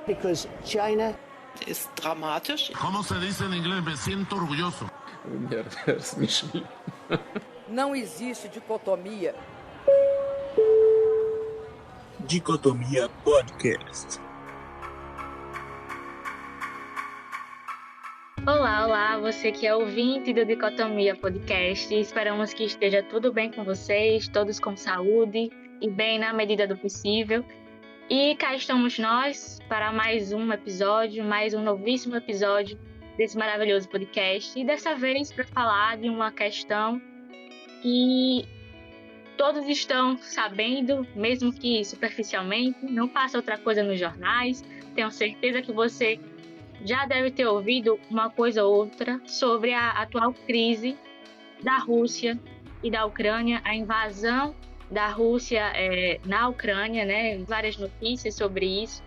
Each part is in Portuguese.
Because China ist dramatisch. ¿Cómo se dice en inglés? Me siento orgulloso. Não existe dicotomia. Dicotomia Podcast. Olá, você que é ouvinte do Dicotomia Podcast. Esperamos que esteja tudo bem com vocês, todos com saúde e bem na medida do possível. E cá estamos nós para mais um episódio, mais um novíssimo episódio desse maravilhoso podcast. E dessa vez para falar de uma questão que todos estão sabendo, mesmo que superficialmente, não passa outra coisa nos jornais. Tenho certeza que você já deve ter ouvido uma coisa ou outra sobre a atual crise da Rússia e da Ucrânia, a invasão da Rússia na Ucrânia, né? Várias notícias sobre isso.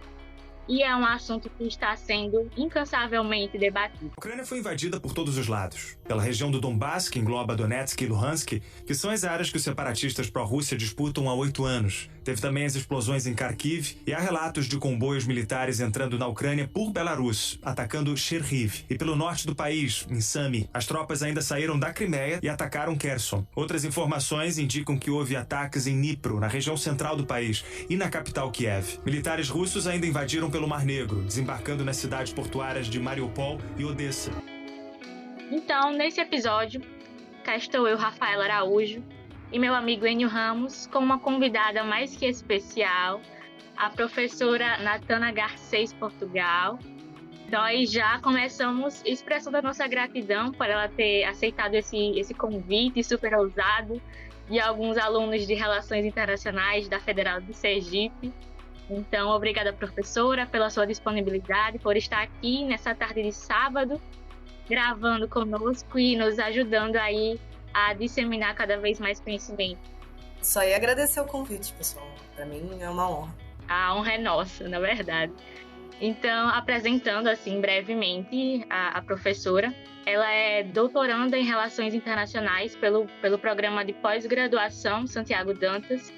E é um assunto que está sendo incansavelmente debatido. A Ucrânia foi invadida por todos os lados. Pela região do Donbass, que engloba Donetsk e Luhansk, que são as áreas que os separatistas pró-Rússia disputam há 8 anos. Teve também as explosões em Kharkiv e há relatos de comboios militares entrando na Ucrânia por Belarus, atacando Cherniv. E pelo norte do país, em Sami, as tropas ainda saíram da Crimeia e atacaram Kherson. Outras informações indicam que houve ataques em Dnipro, na região central do país, e na capital Kiev. Militares russos ainda invadiram pelo Mar Negro, desembarcando nas cidades portuárias de Mariupol e Odessa. Então, nesse episódio, cá estou eu, Rafaela Araújo, e meu amigo Enio Ramos, com uma convidada mais que especial, a professora Natana Garcês Portugal. Nós já começamos expressando a nossa gratidão por ela ter aceitado esse convite super ousado de alguns alunos de Relações Internacionais da Federal do Sergipe. Então, obrigada, professora, pela sua disponibilidade, por estar aqui nessa tarde de sábado, gravando conosco e nos ajudando aí a disseminar cada vez mais conhecimento. Só ia agradecer o convite, pessoal. Para mim é uma honra. A honra é nossa, na verdade. Então, apresentando assim brevemente a professora, ela é doutoranda em Relações Internacionais pelo programa de pós-graduação Santiago Dantas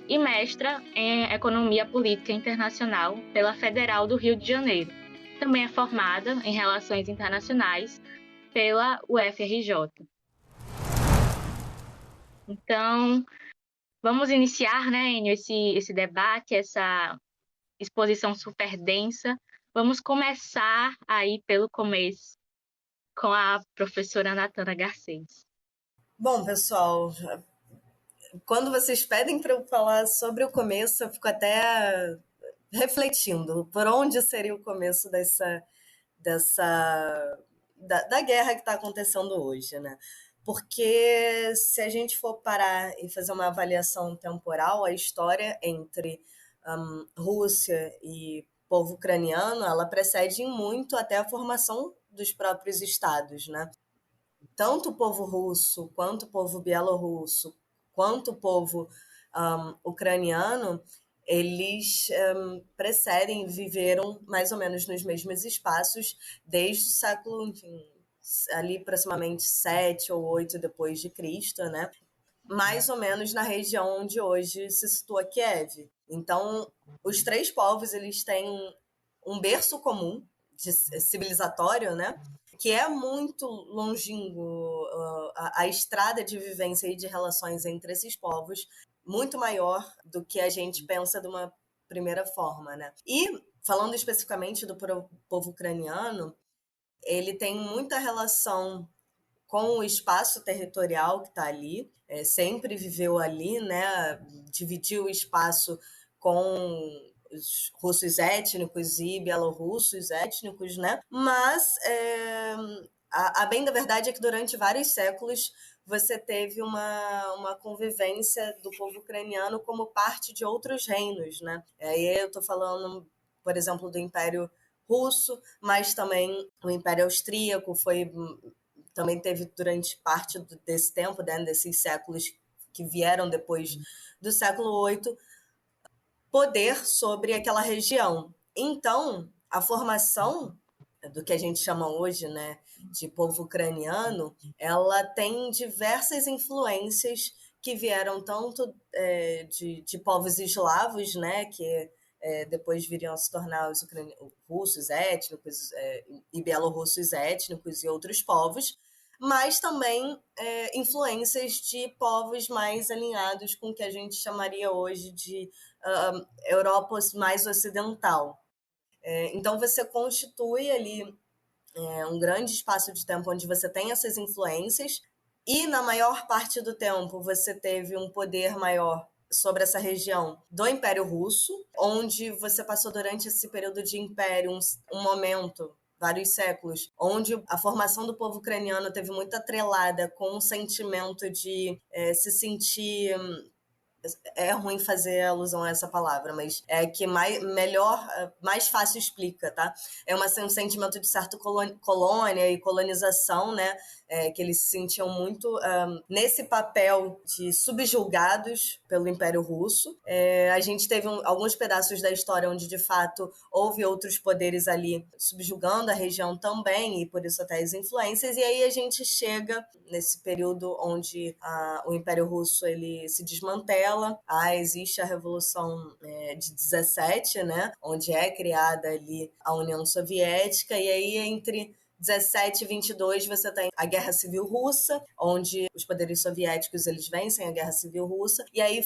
e mestra em Economia Política Internacional pela Federal do Rio de Janeiro. Também é formada em Relações Internacionais pela UFRJ. Então, vamos iniciar, né, Enio, esse debate, essa exposição super densa. Vamos começar aí pelo começo, com a professora Natana Garcês. Bom, pessoal, quando vocês pedem para eu falar sobre o começo, eu fico até refletindo por onde seria o começo da guerra que está acontecendo hoje, né? Porque se a gente for parar e fazer uma avaliação temporal, a história entre Rússia e povo ucraniano, ela precede muito até a formação dos próprios estados, né? Tanto o povo russo, quanto o povo bielorrusso, quanto o povo ucraniano, eles precedem, viveram mais ou menos nos mesmos espaços desde o século, enfim, ali aproximadamente 7 ou 8 depois de Cristo, né? Mais ou menos na região onde hoje se situa Kiev. Então, os três povos, eles têm um berço comum, civilizatório, né? Que é muito longínquo, a estrada de vivência e de relações entre esses povos, muito maior do que a gente pensa de uma primeira forma, né? E, falando especificamente do povo ucraniano, ele tem muita relação com o espaço territorial que está ali, sempre viveu ali, né? Dividiu o espaço com os russos étnicos e bielorrussos étnicos, né? Mas a bem da verdade é que durante vários séculos você teve uma convivência do povo ucraniano como parte de outros reinos, né? Aí eu estou falando, por exemplo, do Império Russo, mas também o Império Austríaco também teve durante parte desse tempo, né, desses séculos que vieram depois do século VIII, poder sobre aquela região. Então, a formação do que a gente chama hoje, né, de povo ucraniano, ela tem diversas influências que vieram tanto de povos eslavos, né, que depois viriam a se tornar os russos étnicos e bielorrussos étnicos e outros povos, mas também influências de povos mais alinhados com o que a gente chamaria hoje de Europa mais ocidental. Então você constitui ali um grande espaço de tempo onde você tem essas influências e na maior parte do tempo você teve um poder maior sobre essa região do Império Russo, onde você passou durante esse período de império um momento, vários séculos, onde a formação do povo ucraniano teve muito atrelada com o sentimento de se sentir... É ruim fazer alusão a essa palavra, mas é que mais fácil explica, tá? É um sentimento de certa colônia e colonização, né? Que eles se sentiam muito nesse papel de subjugados pelo Império Russo. A gente teve alguns pedaços da história onde, de fato, houve outros poderes ali subjugando a região também, e por isso até as influências. E aí a gente chega nesse período onde o Império Russo ele se desmantela. Existe a Revolução de 17, né? Onde é criada ali a União Soviética, e aí entre 17 e 22 você tem a Guerra Civil Russa, onde os poderes soviéticos eles vencem a Guerra Civil Russa, e aí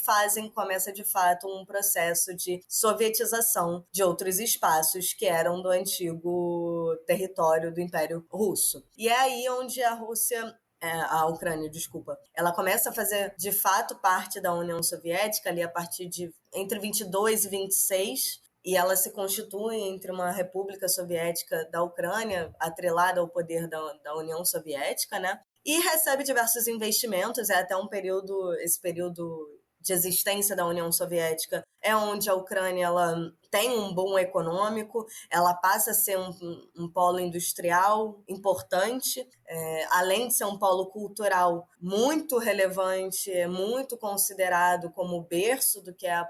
começa de fato um processo de sovietização de outros espaços que eram do antigo território do Império Russo. E é aí onde a Ucrânia, ela começa a fazer de fato parte da União Soviética ali a partir de entre 22 e 26, e ela se constitui entre uma república soviética da Ucrânia, atrelada ao poder da União Soviética, né? E recebe diversos investimentos, até esse período de existência da União Soviética é onde a Ucrânia ela tem um boom econômico, ela passa a ser um polo industrial importante, além de ser um polo cultural muito relevante, muito considerado como o berço do que é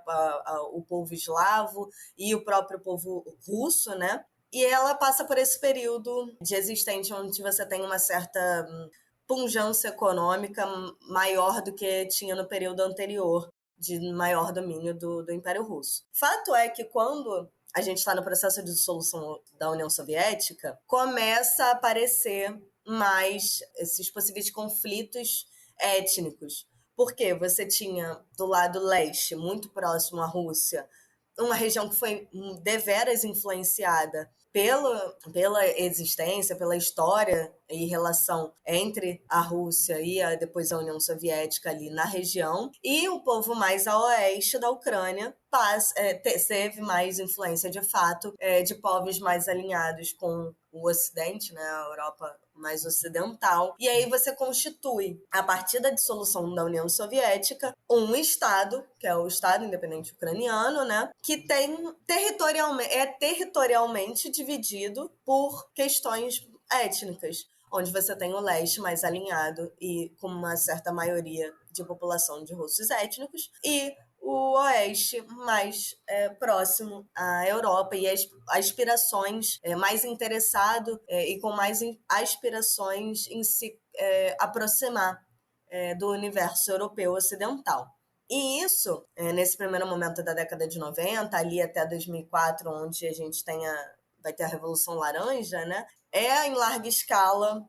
o povo eslavo e o próprio povo russo, né? E ela passa por esse período de existência onde você tem uma certa pujança econômica maior do que tinha no período anterior, de maior domínio do Império Russo. Fato é que quando a gente está no processo de dissolução da União Soviética, começa a aparecer mais esses possíveis conflitos étnicos. Porque você tinha do lado leste, muito próximo à Rússia, uma região que foi deveras influenciada pela existência, pela história e relação entre a Rússia e depois a União Soviética ali na região, e o povo mais a oeste da Ucrânia teve mais influência de fato de povos mais alinhados com o Ocidente, né, a Europa mais ocidental, e aí você constitui, a partir da dissolução da União Soviética, um Estado, que é o Estado Independente Ucraniano, né, que tem territorialmente dividido por questões étnicas, onde você tem o leste mais alinhado e com uma certa maioria de população de russos étnicos, e o oeste mais próximo à Europa e aspirações mais interessado e com mais aspirações em se aproximar do universo europeu ocidental. E isso, nesse primeiro momento da década de 90, ali até 2004, onde a gente vai ter a Revolução Laranja, né? Em larga escala,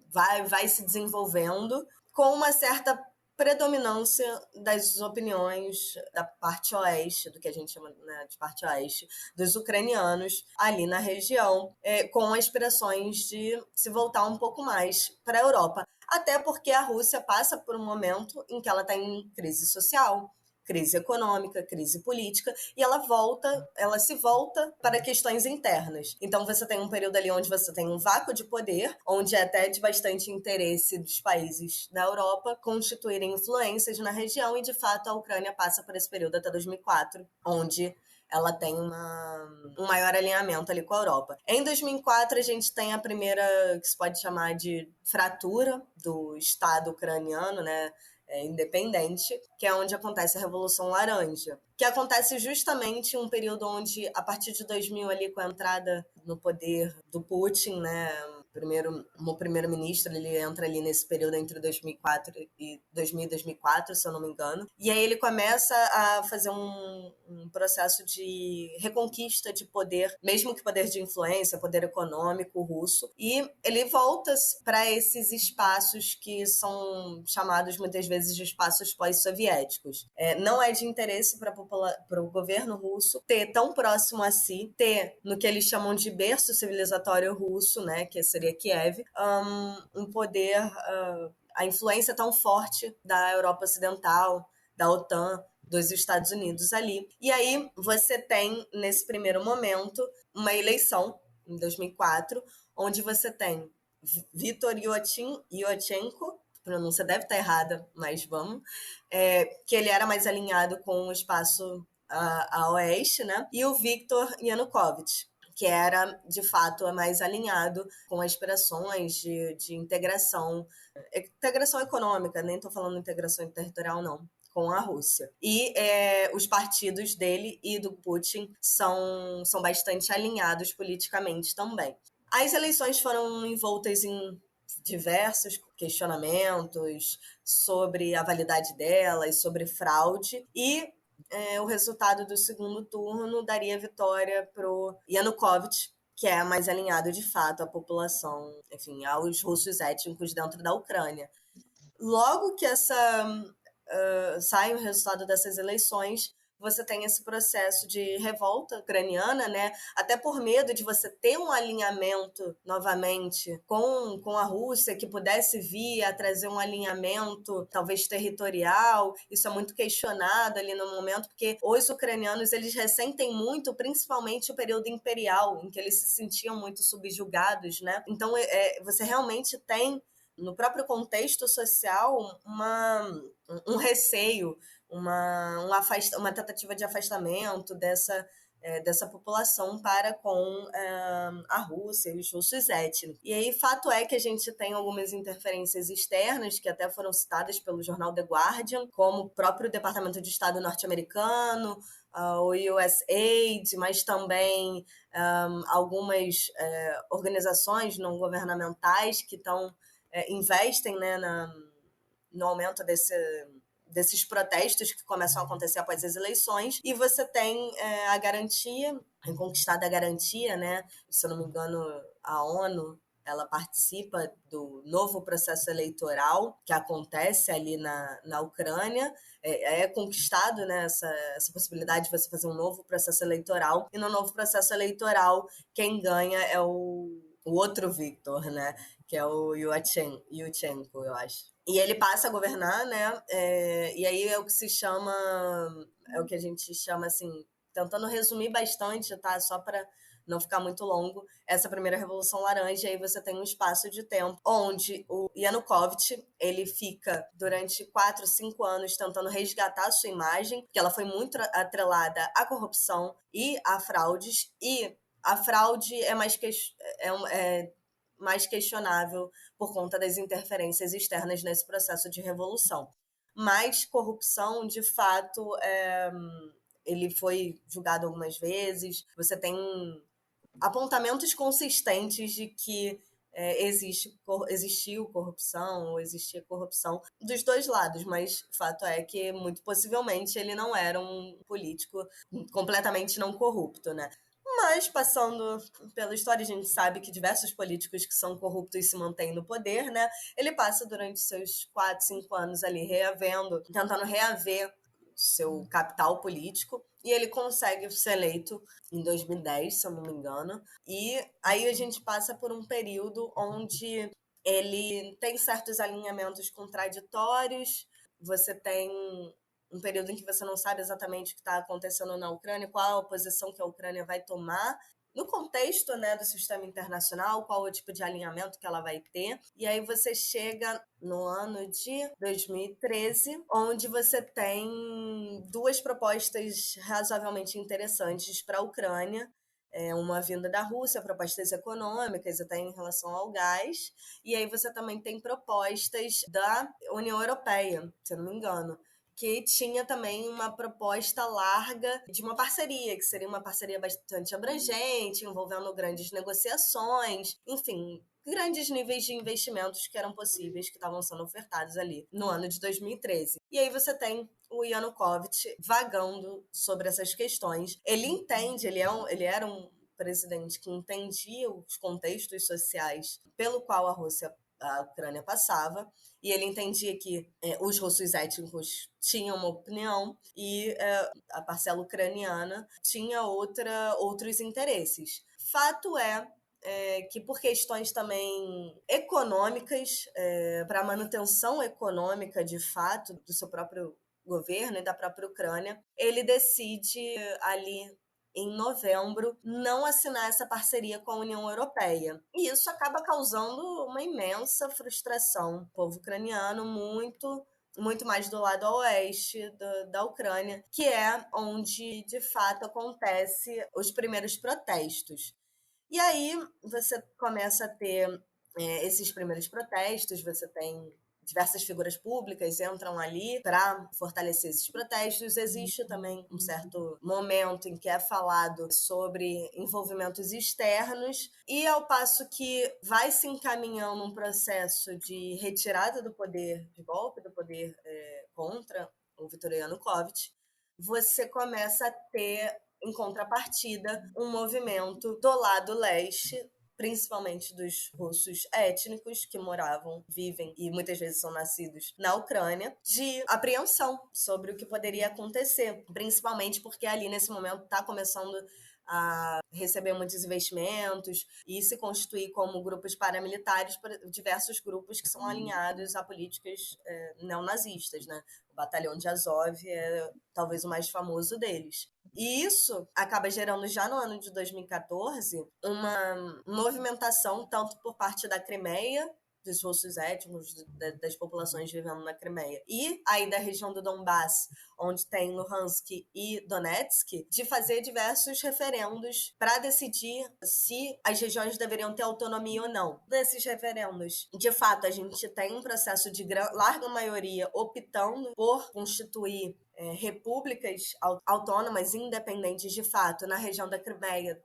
vai se desenvolvendo com uma certa predominância das opiniões da parte oeste, do que a gente chama, né, de parte oeste, dos ucranianos ali na região, com aspirações de se voltar um pouco mais para a Europa. Até porque a Rússia passa por um momento em que ela está em crise social, crise econômica, crise política, e ela se volta para questões internas. Então você tem um período ali onde você tem um vácuo de poder, onde é até de bastante interesse dos países da Europa constituírem influências na região, e de fato a Ucrânia passa por esse período até 2004, onde ela tem um maior alinhamento ali com a Europa. Em 2004, a gente tem a primeira, que se pode chamar de fratura do Estado ucraniano, né, independente, que é onde acontece a Revolução Laranja, que acontece justamente em um período onde, a partir de 2000, ali, com a entrada no poder do Putin, né, como primeiro-ministro, ele entra ali nesse período entre 2004 e 2004, se eu não me engano, e aí ele começa a fazer um processo de reconquista de poder, mesmo que poder de influência, poder econômico russo, e ele volta para esses espaços que são chamados muitas vezes de espaços pós-soviéticos. Não é de interesse para o governo russo ter tão próximo a si, ter no que eles chamam de berço civilizatório russo, né, que seria Kiev, um poder, a influência tão forte da Europa Ocidental, da OTAN, dos Estados Unidos ali. E aí você tem, nesse primeiro momento, uma eleição, em 2004, onde você tem Viktor Yushchenko, a pronúncia deve estar errada, mas vamos, que ele era mais alinhado com o espaço a oeste, né? E o Viktor Yanukovych, que era, de fato, mais alinhado com aspirações de integração econômica, nem estou falando integração territorial, não, com a Rússia. E os partidos dele e do Putin são bastante alinhados politicamente também. As eleições foram envoltas em diversos questionamentos sobre a validade delas, sobre fraude, e o resultado do segundo turno daria vitória para o Yanukovych, que é mais alinhado de fato à população, enfim, aos russos étnicos dentro da Ucrânia. Logo que sai o resultado dessas eleições, você tem esse processo de revolta ucraniana, né? Até por medo de você ter um alinhamento novamente com a Rússia, que pudesse vir a trazer um alinhamento talvez territorial. Isso é muito questionado ali no momento, porque os ucranianos eles ressentem muito, principalmente o período imperial, em que eles se sentiam muito subjugados, né? Então você realmente tem, no próprio contexto social, um receio, uma tentativa de afastamento dessa população para com a Rússia e os russos étnicos. E aí, fato é que a gente tem algumas interferências externas, que até foram citadas pelo jornal The Guardian, como o próprio Departamento de Estado norte-americano, o USAID, mas também algumas organizações não governamentais que investem, né, no aumento desses protestos que começam a acontecer após as eleições, e você tem a garantia, conquistada a garantia, né? Se eu não me engano, a ONU ela participa do novo processo eleitoral que acontece ali na Ucrânia. É conquistado, né, essa possibilidade de você fazer um novo processo eleitoral, e no novo processo eleitoral quem ganha é o outro Viktor, né, que é o Yushchenko, eu acho. E ele passa a governar, né? E aí é o que a gente chama, assim, tentando resumir bastante, tá? Só para não ficar muito longo, essa primeira Revolução Laranja. Aí você tem um espaço de tempo onde o Yanukovych, ele fica durante 4, 5 anos tentando resgatar a sua imagem, porque ela foi muito atrelada à corrupção e a fraudes, e a fraude é mais questionável por conta das interferências externas nesse processo de revolução. Mas corrupção, de fato, ele foi julgado algumas vezes. Você tem apontamentos consistentes de que existiu corrupção ou existia corrupção dos dois lados, mas o fato é que, muito possivelmente, ele não era um político completamente não corrupto, né? Mas, passando pela história, a gente sabe que diversos políticos que são corruptos se mantêm no poder, né? Ele passa durante seus 4, 5 anos ali tentando reaver seu capital político, e ele consegue ser eleito em 2010, se eu não me engano. E aí a gente passa por um período onde ele tem certos alinhamentos contraditórios, você tem um período em que você não sabe exatamente o que está acontecendo na Ucrânia, qual a posição que a Ucrânia vai tomar, no contexto, né, do sistema internacional, qual o tipo de alinhamento que ela vai ter. E aí você chega no ano de 2013, onde você tem 2 propostas razoavelmente interessantes para a Ucrânia. Uma vinda da Rússia, propostas econômicas até em relação ao gás, e aí você também tem propostas da União Europeia, se eu não me engano, que tinha também uma proposta larga de uma parceria, que seria uma parceria bastante abrangente, envolvendo grandes negociações, enfim, grandes níveis de investimentos que eram possíveis, que estavam sendo ofertados ali no ano de 2013. E aí você tem o Yanukovych vagando sobre essas questões. Ele entende, ele era um presidente que entendia os contextos sociais pelo qual a Ucrânia passava, e ele entendia que os russos étnicos tinham uma opinião e a parcela ucraniana tinha outros interesses. Fato que por questões também econômicas, para a manutenção econômica, de fato, do seu próprio governo e da própria Ucrânia, ele decide ali em novembro, não assinar essa parceria com a União Europeia. E isso acaba causando uma imensa frustração. O povo ucraniano muito mais do lado oeste da Ucrânia, que é onde, de fato, acontece os primeiros protestos. E aí você começa a ter esses primeiros protestos, você tem diversas figuras públicas entram ali para fortalecer esses protestos. Existe também um certo momento em que é falado sobre envolvimentos externos, e ao passo que vai se encaminhando um processo de retirada do poder, de golpe do poder contra o Viktor Yanukovych, você começa a ter, em contrapartida, um movimento do lado leste, principalmente dos russos étnicos que vivem e muitas vezes são nascidos na Ucrânia, de apreensão sobre o que poderia acontecer, principalmente porque ali nesse momento está começando a receber muitos investimentos e se constituir como grupos paramilitares para diversos grupos que são alinhados a políticas neonazistas, né? O Batalhão de Azov é talvez o mais famoso deles. E isso acaba gerando, já no ano de 2014, uma movimentação tanto por parte da Crimeia, dos russos étnicos, das populações vivendo na Crimeia, e aí da região do Donbass, onde tem Luhansk e Donetsk, de fazer diversos referendos para decidir se as regiões deveriam ter autonomia ou não. Desses referendos, de fato, a gente tem um processo de larga maioria optando por constituir repúblicas autônomas, independentes de fato, na região da Crimeia,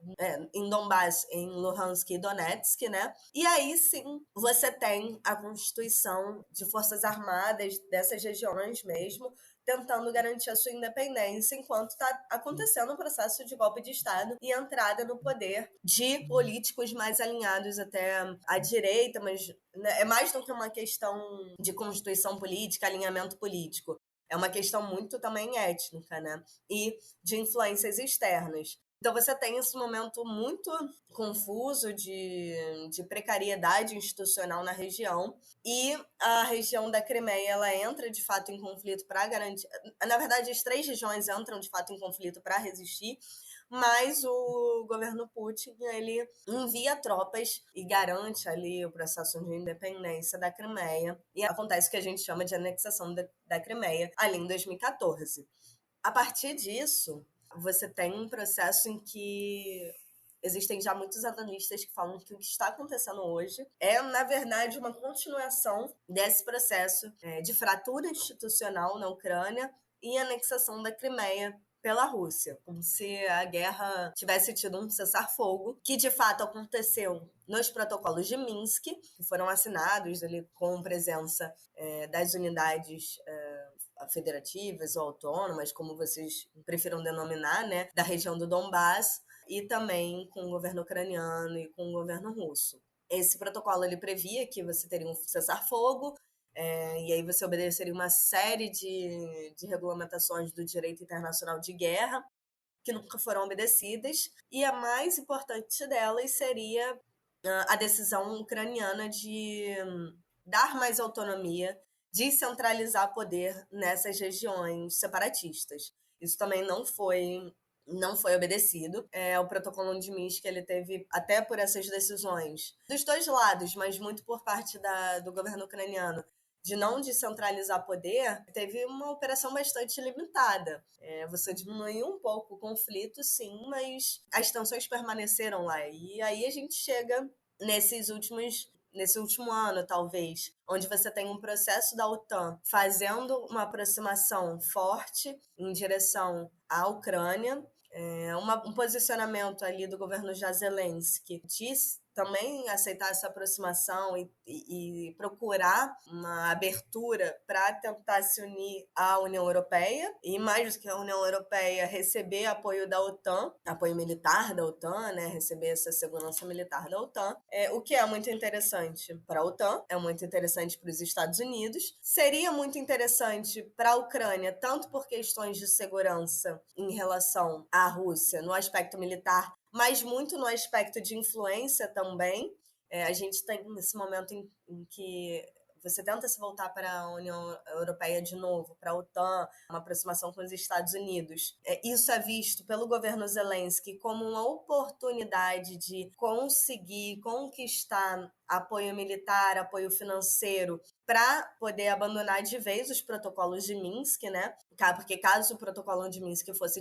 em Donbass, em Luhansk e Donetsk, né? E aí sim, você tem a constituição de forças armadas dessas regiões mesmo, tentando garantir a sua independência, enquanto está acontecendo o processo de golpe de Estado e entrada no poder de políticos mais alinhados até à direita, mas é mais do que uma questão de constituição política, alinhamento político. É uma questão muito também étnica, né? E de influências externas. Então você tem esse momento muito confuso de precariedade institucional na região, e a região da Crimeia ela entra de fato em conflito para garantir... Na verdade, as 3 regiões entram de fato em conflito para resistir, mas o governo Putin ele envia tropas e garante ali o processo de independência da Crimeia, e acontece o que a gente chama de anexação da Crimeia ali em 2014. A partir disso, você tem um processo em que existem já muitos analistas que falam que o que está acontecendo hoje é, na verdade, uma continuação desse processo de fratura institucional na Ucrânia e anexação da Crimeia pela Rússia, como se a guerra tivesse tido um cessar-fogo, que de fato aconteceu nos protocolos de Minsk, que foram assinados ali com presença das unidades federativas ou autônomas, como vocês prefiram denominar, né, da região do Donbass, e também com o governo ucraniano e com o governo russo. Esse protocolo ele previa que você teria um cessar-fogo, e aí você obedeceria uma série de regulamentações do direito internacional de guerra que nunca foram obedecidas, e a mais importante delas seria a decisão ucraniana de dar mais autonomia, de centralizar poder nessas regiões separatistas. Isso também não foi obedecido. O protocolo de Minsk ele teve, até por essas decisões dos 2 lados, mas muito por parte do governo ucraniano, de não descentralizar poder, teve uma operação bastante limitada. Você diminuiu um pouco o conflito, sim, mas as tensões permaneceram lá. E aí a gente chega nesses últimos nesse último ano, talvez, onde você tem um processo da OTAN fazendo uma aproximação forte em direção à Ucrânia, um posicionamento ali do governo Zelensky de também aceitar essa aproximação e procurar uma abertura para tentar se unir à União Europeia, e mais do que a União Europeia receber apoio da OTAN, apoio militar da OTAN, né, receber essa segurança militar da OTAN, o que é muito interessante para a OTAN, é muito interessante para os Estados Unidos, seria muito interessante para a Ucrânia, tanto por questões de segurança em relação à Rússia, no aspecto militar, mas muito no aspecto de influência também. A gente tem esse momento em que você tenta se voltar para a União Europeia de novo, para a OTAN, uma aproximação com os Estados Unidos. Isso é visto pelo governo Zelensky como uma oportunidade de conseguir conquistar apoio militar, apoio financeiro, para poder abandonar de vez os protocolos de Minsk, né? Porque caso o protocolo de Minsk fosse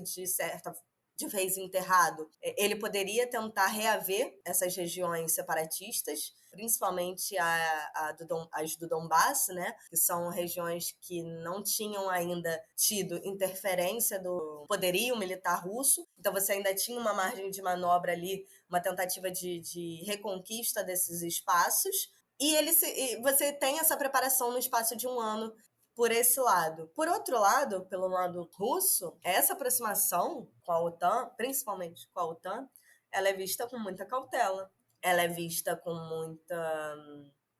de vez enterrado, ele poderia tentar reaver essas regiões separatistas, principalmente as do Donbass, né, que são regiões que não tinham ainda tido interferência do poderio militar russo, então você ainda tinha uma margem de manobra ali, uma tentativa de reconquista desses espaços, e você tem essa preparação no espaço de um ano por esse lado. Por outro lado, pelo lado russo, essa aproximação com a OTAN, principalmente com a OTAN, ela é vista com muita cautela. Ela é vista com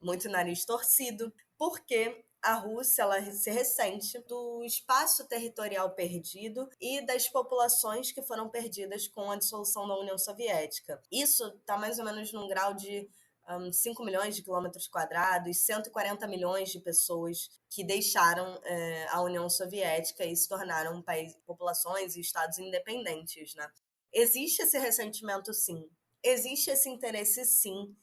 muito nariz torcido, porque a Rússia ela se ressente do espaço territorial perdido e das populações que foram perdidas com a dissolução da União Soviética. Isso está mais ou menos num grau de 5 milhões de quilômetros quadrados, 140 milhões de pessoas que deixaram a União Soviética e se tornaram populações e estados independentes, né? Existe esse ressentimento, sim. Existe esse interesse, sim,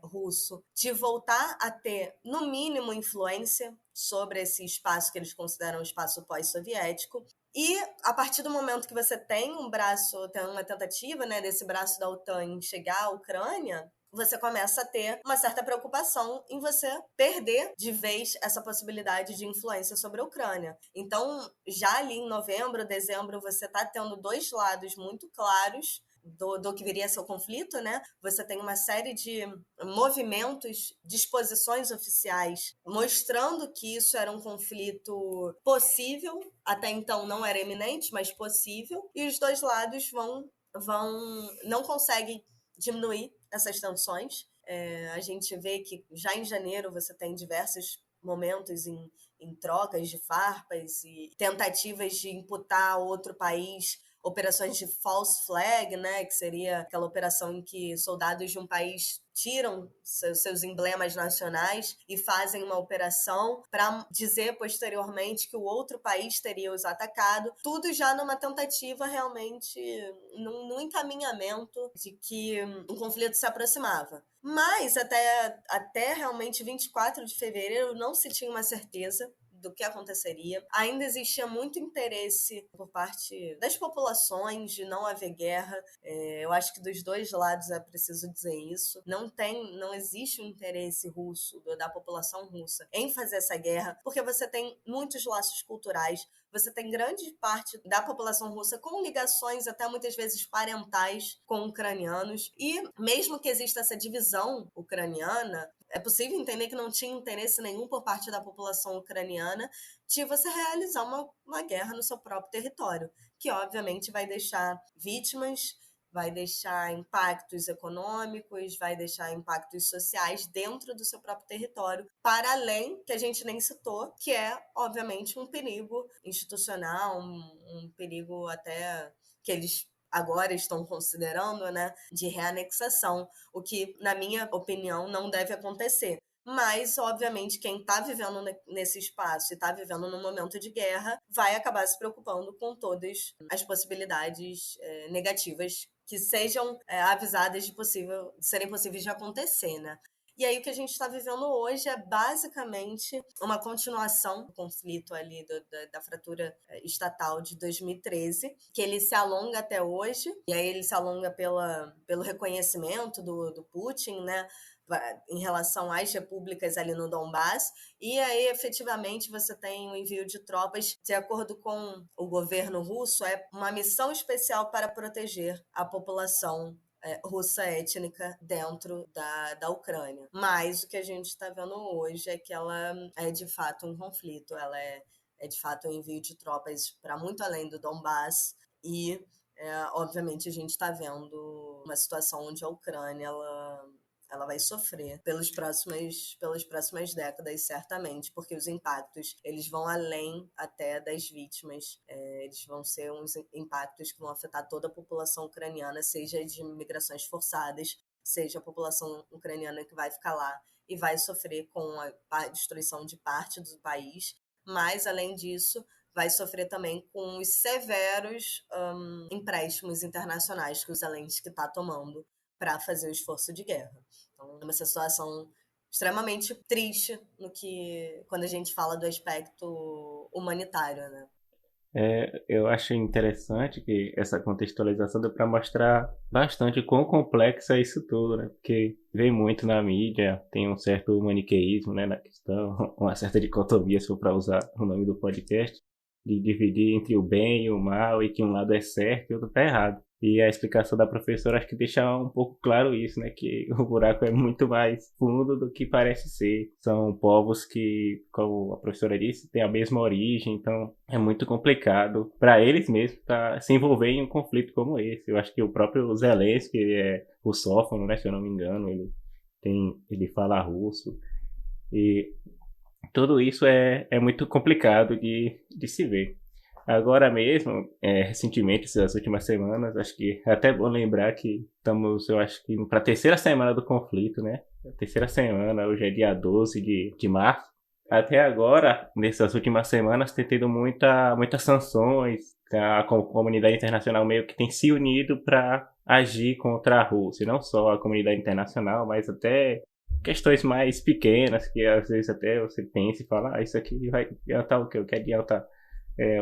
russo, de voltar a ter, no mínimo, influência sobre esse espaço que eles consideram um espaço pós-soviético. E a partir do momento que você tem uma tentativa, né, desse braço da OTAN em chegar à Ucrânia, você começa a ter uma certa preocupação em você perder de vez essa possibilidade de influência sobre a Ucrânia. Então, já ali em novembro, dezembro, você está tendo dois lados muito claros do que viria a ser o conflito, né? Você tem uma série de movimentos, disposições oficiais, mostrando que isso era um conflito possível, até então não era iminente, mas possível, e os dois lados não conseguem diminuir essas tensões. A gente vê que já em janeiro você tem diversos momentos em trocas de farpas e tentativas de imputar a outro país operações de false flag, né, que seria aquela operação em que soldados de um país tiram seus emblemas nacionais e fazem uma operação para dizer posteriormente que o outro país teria os atacado, tudo já numa tentativa realmente, num encaminhamento de que um conflito se aproximava. Mas até realmente 24 de fevereiro não se tinha uma certeza do que aconteceria. Ainda existia muito interesse por parte das populações de não haver guerra. Eu acho que dos dois lados é preciso dizer isso. Não existe um interesse russo, da população russa, em fazer essa guerra, porque você tem muitos laços culturais, você tem grande parte da população russa com ligações até muitas vezes parentais com ucranianos, e mesmo que exista essa divisão ucraniana, é possível entender que não tinha interesse nenhum por parte da população ucraniana de você realizar uma guerra no seu próprio território, que obviamente vai deixar vítimas, vai deixar impactos econômicos, vai deixar impactos sociais dentro do seu próprio território, para além, que a gente nem citou, que é, obviamente, um perigo institucional, um perigo até que eles agora estão considerando, né, de reanexação, o que, na minha opinião, não deve acontecer. Mas, obviamente, quem está vivendo nesse espaço e está vivendo num momento de guerra vai acabar se preocupando com todas as possibilidades negativas que sejam avisadas de serem possíveis de acontecer, né? E aí o que a gente está vivendo hoje é basicamente uma continuação do conflito ali da fratura estatal de 2013, que ele se alonga até hoje, e aí ele se alonga pelo reconhecimento do Putin, né, em relação às repúblicas ali no Donbass, e aí efetivamente você tem o envio de tropas, de acordo com o governo russo, é uma missão especial para proteger a população russa étnica dentro da Ucrânia. Mas o que a gente está vendo hoje é que ela é de fato um conflito, ela é de fato um envio de tropas para muito além do Donbass e, obviamente, a gente está vendo uma situação onde a Ucrânia ela vai sofrer pelas próximas décadas, certamente, porque os impactos eles vão além até das vítimas. Eles vão ser uns impactos que vão afetar toda a população ucraniana, seja de migrações forçadas, seja a população ucraniana que vai ficar lá e vai sofrer com a destruição de parte do país, mas, além disso, vai sofrer também com os severos empréstimos internacionais que o Zelensky está tomando para fazer o esforço de guerra. Então, é uma situação extremamente triste quando a gente fala do aspecto humanitário, né? Eu acho interessante que essa contextualização deu para mostrar bastante quão complexo é isso tudo, né? Porque vem muito na mídia, tem um certo maniqueísmo, né, na questão, uma certa dicotomia, se for para usar o nome do podcast, de dividir entre o bem e o mal e que um lado é certo e o outro está errado. E a explicação da professora acho que deixa um pouco claro isso, né? Que o buraco é muito mais fundo do que parece ser. São povos que, como a professora disse, têm a mesma origem, então é muito complicado para eles mesmos se envolver em um conflito como esse. Eu acho que o próprio Zelensky, ele é russófono, né? Se eu não me engano, ele fala russo. E tudo isso é muito complicado de se ver. Agora mesmo, recentemente, essas últimas semanas, acho que é até bom lembrar que estamos, eu acho que para a terceira semana do conflito, né? A terceira semana, hoje é dia 12 de março. Até agora, nessas últimas semanas, tem tido muitas sanções. A comunidade internacional meio que tem se unido para agir contra a Rússia. Não só a comunidade internacional, mas até questões mais pequenas, que às vezes até você pensa e fala, isso aqui vai adiantar o quê? O que adianta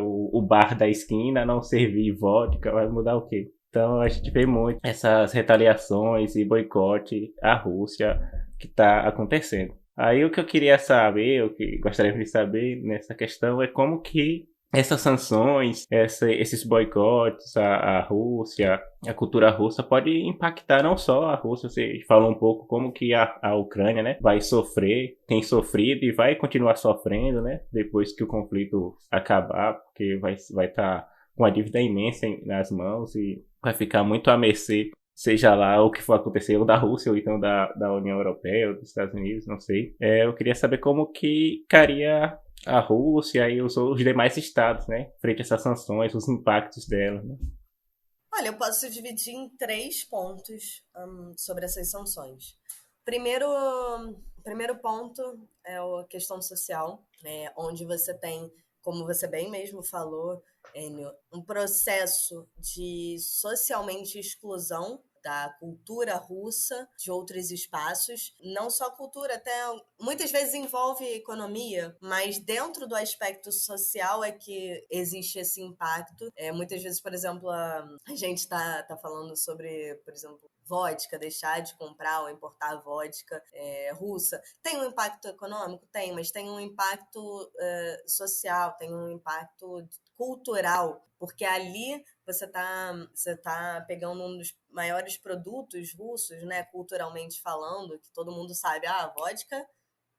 o bar da esquina não servir vodka, vai mudar o quê? Então a gente vê muito essas retaliações e boicote à Rússia que está acontecendo. Aí o que eu queria saber, o que gostaria de saber nessa questão é como que essas sanções, esses boicotes à Rússia, a cultura russa pode impactar não só a Rússia. Você falou um pouco como que a Ucrânia, né, vai sofrer, tem sofrido e vai continuar sofrendo, né, depois que o conflito acabar, porque vai estar com uma dívida imensa nas mãos e vai ficar muito à mercê, seja lá o que for acontecer, ou da Rússia ou então da União Europeia ou dos Estados Unidos, não sei. Eu queria saber como que ficaria a Rússia e os demais estados, né, frente a essas sanções, os impactos dela, né? Olha, eu posso dividir em 3 pontos sobre essas sanções. Primeiro ponto é a questão social, né, onde você tem, como você bem mesmo falou, Enio, um processo de socialmente exclusão da cultura russa de outros espaços. Não só cultura, até muitas vezes envolve economia, mas dentro do aspecto social é que existe esse impacto. Muitas vezes, por exemplo, a gente está falando sobre, por exemplo, vodka, deixar de comprar ou importar vodka russa. Tem um impacto econômico? Tem, mas tem um impacto social, tem um impacto cultural, porque ali você tá pegando um dos maiores produtos russos, né, culturalmente falando, que todo mundo sabe, vodka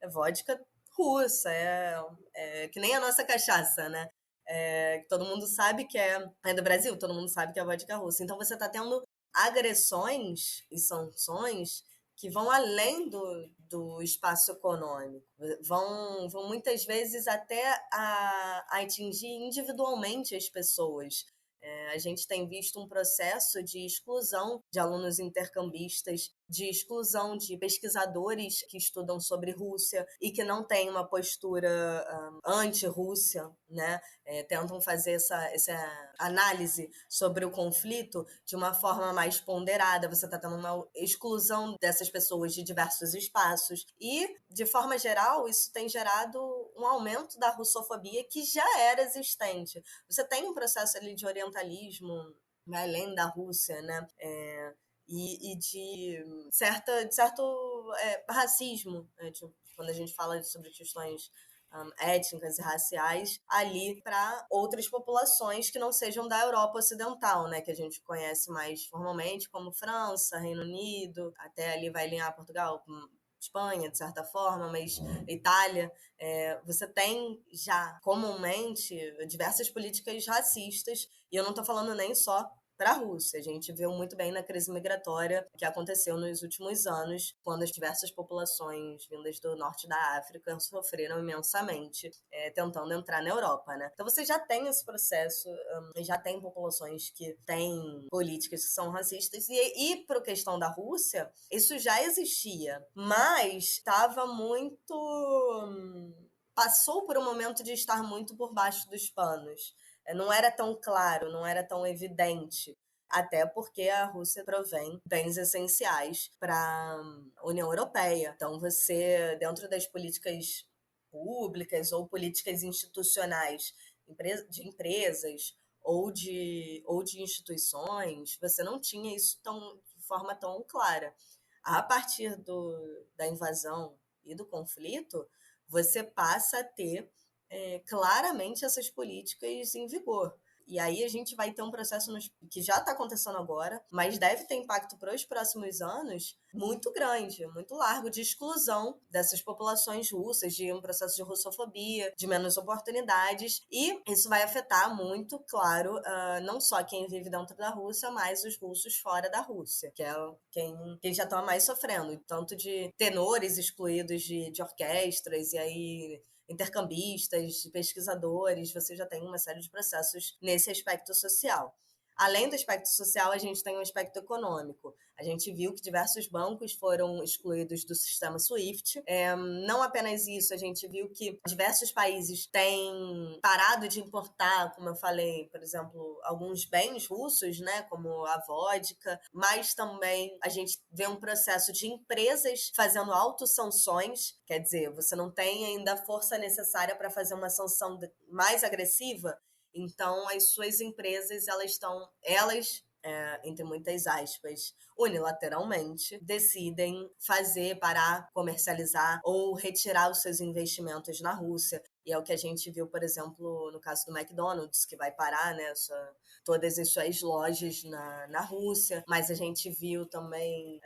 é vodka russa, que nem a nossa cachaça, né? Que todo mundo sabe que é do Brasil, todo mundo sabe que é vodka russa. Então você tá tendo agressões e sanções que vão além do espaço econômico, vão muitas vezes até a atingir individualmente as pessoas. A gente tem visto um processo de exclusão de alunos intercambistas de exclusão de pesquisadores que estudam sobre Rússia e que não têm uma postura anti-Rússia, né? Tentam fazer essa análise sobre o conflito de uma forma mais ponderada. Você está tendo uma exclusão dessas pessoas de diversos espaços e, de forma geral, isso tem gerado um aumento da russofobia que já era existente. Você tem um processo ali de orientalismo, além da Rússia, né? E de certo racismo, né? Quando a gente fala sobre questões étnicas e raciais ali para outras populações que não sejam da Europa Ocidental, né, que a gente conhece mais formalmente como França, Reino Unido, até ali vai alinhar Portugal, Espanha, de certa forma, mas Itália, você tem já comumente diversas políticas racistas, e eu não estou falando nem só para a Rússia. A gente viu muito bem na crise migratória que aconteceu nos últimos anos, quando as diversas populações vindas do norte da África sofreram imensamente tentando entrar na Europa, né? Então você já tem esse processo, já tem populações que têm políticas que são racistas, e para a questão da Rússia, isso já existia, mas estava muito... passou por um momento de estar muito por baixo dos panos. Não era tão claro, não era tão evidente, até porque a Rússia provém bens essenciais para a União Europeia. Então, você, dentro das políticas públicas ou políticas institucionais de empresas ou de instituições, você não tinha isso de forma tão clara. A partir da invasão e do conflito, você passa a ter claramente essas políticas em vigor. E aí a gente vai ter um processo que já está acontecendo agora, mas deve ter impacto para os próximos anos muito grande, muito largo, de exclusão dessas populações russas, de um processo de russofobia, de menos oportunidades, e isso vai afetar muito, claro, não só quem vive dentro da Rússia, mas os russos fora da Rússia, que é quem já estão mais sofrendo, tanto de tenores excluídos de orquestras, e aí intercambistas, pesquisadores, você já tem uma série de processos nesse aspecto social. Além do aspecto social, a gente tem um aspecto econômico. A gente viu que diversos bancos foram excluídos do sistema SWIFT. Não apenas isso, a gente viu que diversos países têm parado de importar, como eu falei, por exemplo, alguns bens russos, né, como a vodka, mas também a gente vê um processo de empresas fazendo autossanções, quer dizer, você não tem ainda a força necessária para fazer uma sanção mais agressiva. Então, as suas empresas, entre muitas aspas, unilateralmente, decidem parar, comercializar ou retirar os seus investimentos na Rússia. E é o que a gente viu, por exemplo, no caso do McDonald's, que vai parar, né, todas as suas lojas na Rússia. Mas a gente viu também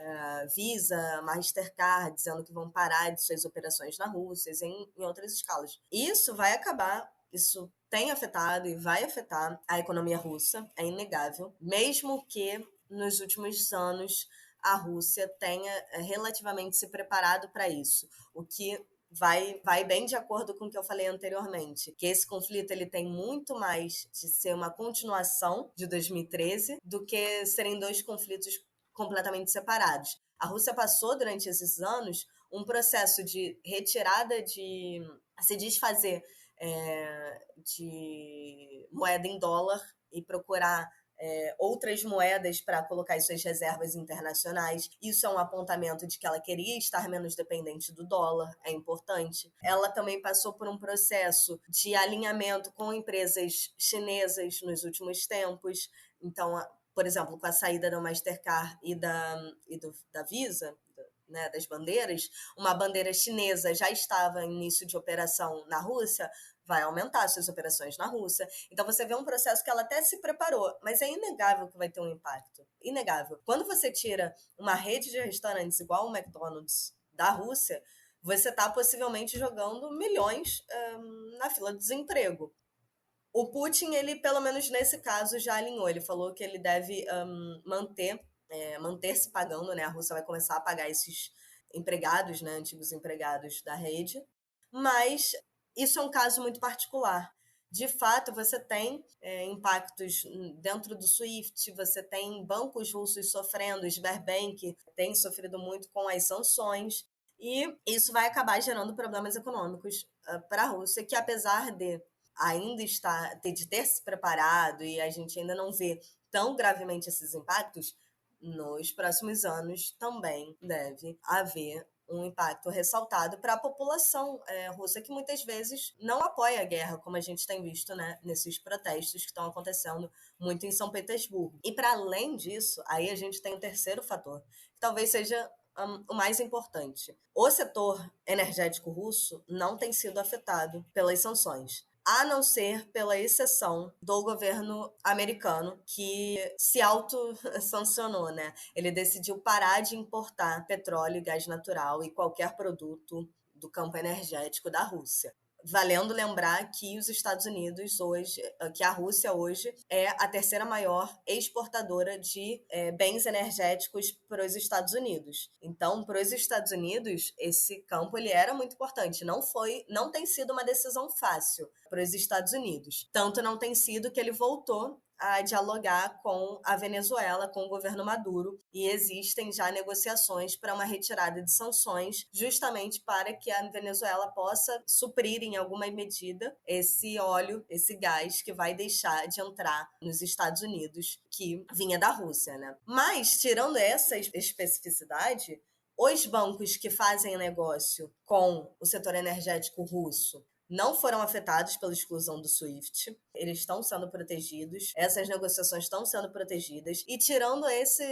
Visa, Mastercard, dizendo que vão parar de suas operações na Rússia, em outras escalas. Isso vai acabar... Isso tem afetado e vai afetar a economia russa, é inegável, mesmo que nos últimos anos a Rússia tenha relativamente se preparado para isso, o que vai bem de acordo com o que eu falei anteriormente, que esse conflito ele tem muito mais de ser uma continuação de 2013 do que serem dois conflitos completamente separados. A Rússia passou durante esses anos um processo de retirada de se desfazer de moeda em dólar e procurar outras moedas para colocar em suas reservas internacionais. Isso é um apontamento de que ela queria estar menos dependente do dólar, é importante. Ela também passou por um processo de alinhamento com empresas chinesas nos últimos tempos. Então, por exemplo, com a saída da Mastercard e da Visa, né, das bandeiras, uma bandeira chinesa já estava em início de operação na Rússia, vai aumentar suas operações na Rússia. Então você vê um processo que ela até se preparou, mas é inegável que vai ter um impacto. Inegável. Quando você tira uma rede de restaurantes igual o McDonald's da Rússia, você está possivelmente jogando milhões na fila do desemprego. O Putin, ele, pelo menos nesse caso, já alinhou. Ele falou que ele deve manter-se pagando, né? A Rússia vai começar a pagar esses empregados, né? Antigos empregados da rede. Mas isso é um caso muito particular. de fato, você tem impactos dentro do SWIFT, você tem bancos russos sofrendo, o Sberbank tem sofrido muito com as sanções, e isso vai acabar gerando problemas econômicos para a Rússia, que apesar de ainda de ter se preparado e a gente ainda não vê tão gravemente esses impactos, nos próximos anos também deve haver um impacto ressaltado para a população russa, que muitas vezes não apoia a guerra, como a gente tem visto, né, nesses protestos que estão acontecendo muito em São Petersburgo. E para além disso, aí a gente tem um terceiro fator, que talvez seja o mais importante. O setor energético russo não tem sido afetado pelas sanções, a não ser pela exceção do governo americano, que se auto-sancionou, né? Ele decidiu parar de importar petróleo e gás natural e qualquer produto do campo energético da Rússia. Valendo lembrar que os Estados Unidos hoje, que a Rússia hoje é a terceira maior exportadora de bens energéticos para os Estados Unidos. Então, para os Estados Unidos, esse campo ele era muito importante. Não tem sido uma decisão fácil para os Estados Unidos. Tanto não tem sido que ele voltou a dialogar com a Venezuela, com o governo Maduro, e existem já negociações para uma retirada de sanções, justamente para que a Venezuela possa suprir em alguma medida esse óleo, esse gás que vai deixar de entrar nos Estados Unidos, que vinha da Rússia, né? Mas, tirando essa especificidade, os bancos que fazem negócio com o setor energético russo não foram afetados pela exclusão do SWIFT, eles estão sendo protegidos, essas negociações estão sendo protegidas, e tirando essa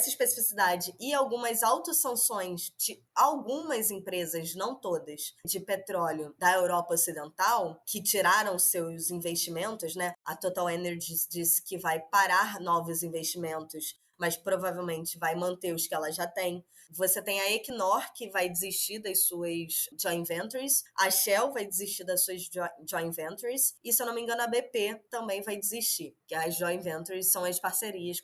especificidade e algumas autossanções de algumas empresas, não todas, de petróleo da Europa Ocidental, que tiraram seus investimentos, né? A Total Energies disse que vai parar novos investimentos, mas provavelmente vai manter os que ela já tem. Você tem a Equinor, que vai desistir das suas joint ventures, a Shell vai desistir das suas joint ventures, e, se eu não me engano, a BP também vai desistir, que as joint ventures são as parcerias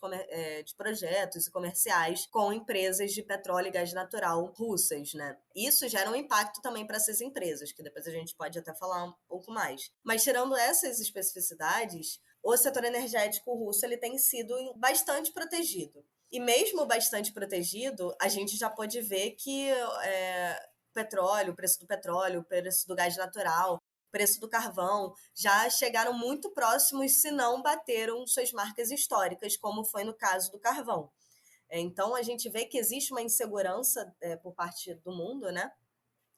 de projetos e comerciais com empresas de petróleo e gás natural russas, né? Isso gera um impacto também para essas empresas, que depois a gente pode até falar um pouco mais. Mas, tirando essas especificidades, o setor energético russo ele tem sido bastante protegido. E mesmo bastante protegido, a gente já pode ver que o preço do gás natural, o preço do carvão, já chegaram muito próximos, se não bateram suas marcas históricas, como foi no caso do carvão. Então, a gente vê que existe uma insegurança por parte do mundo, né?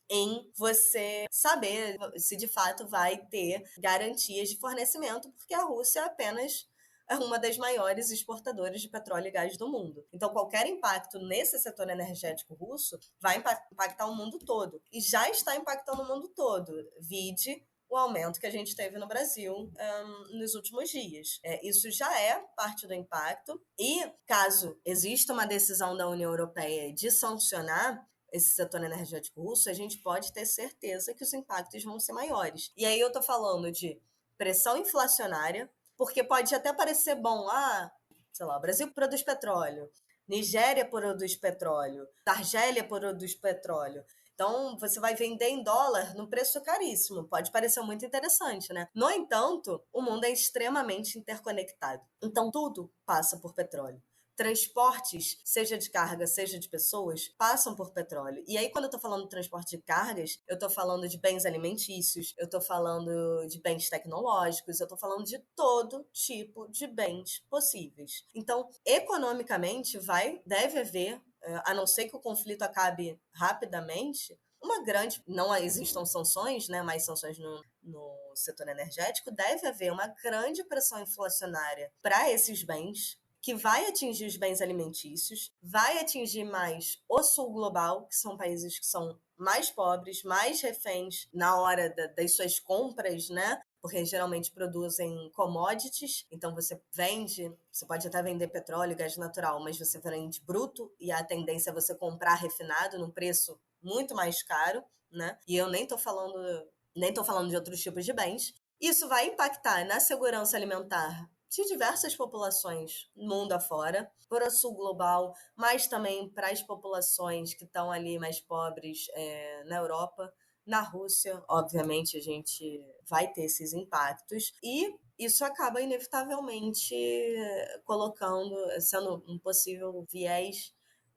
Em você saber se de fato vai ter garantias de fornecimento, porque a Rússia apenas é uma das maiores exportadoras de petróleo e gás do mundo. Então, qualquer impacto nesse setor energético russo vai impactar o mundo todo. E já está impactando o mundo todo. Vide o aumento que a gente teve no Brasil nos últimos dias. Isso já é parte do impacto. E, caso exista uma decisão da União Europeia de sancionar esse setor energético russo, a gente pode ter certeza que os impactos vão ser maiores. E aí eu estou falando de pressão inflacionária, porque pode até parecer bom, sei lá, o Brasil produz petróleo, Nigéria produz petróleo, Argélia produz petróleo. Então, você vai vender em dólar num preço caríssimo. Pode parecer muito interessante, né? No entanto, o mundo é extremamente interconectado. Então, tudo passa por petróleo. Transportes, seja de carga, seja de pessoas, passam por petróleo. E aí, quando eu tô falando de transporte de cargas, eu tô falando de bens alimentícios, eu tô falando de bens tecnológicos, eu tô falando de todo tipo de bens possíveis. Então, economicamente, deve haver, a não ser que o conflito acabe rapidamente, não existam sanções, né, mais sanções no setor energético, deve haver uma grande pressão inflacionária para esses bens, que vai atingir os bens alimentícios, vai atingir mais o sul global, que são países que são mais pobres, mais reféns na hora das suas compras, né? Porque geralmente produzem commodities, então você pode até vender petróleo, gás natural, mas você vende bruto e a tendência é você comprar refinado num preço muito mais caro, né? E eu nem tô falando de outros tipos de bens. Isso vai impactar na segurança alimentar de diversas populações mundo afora, para o sul global, mas também para as populações que estão ali mais pobres na Europa, Na Rússia, obviamente, a gente vai ter esses impactos e isso acaba inevitavelmente sendo um possível viés,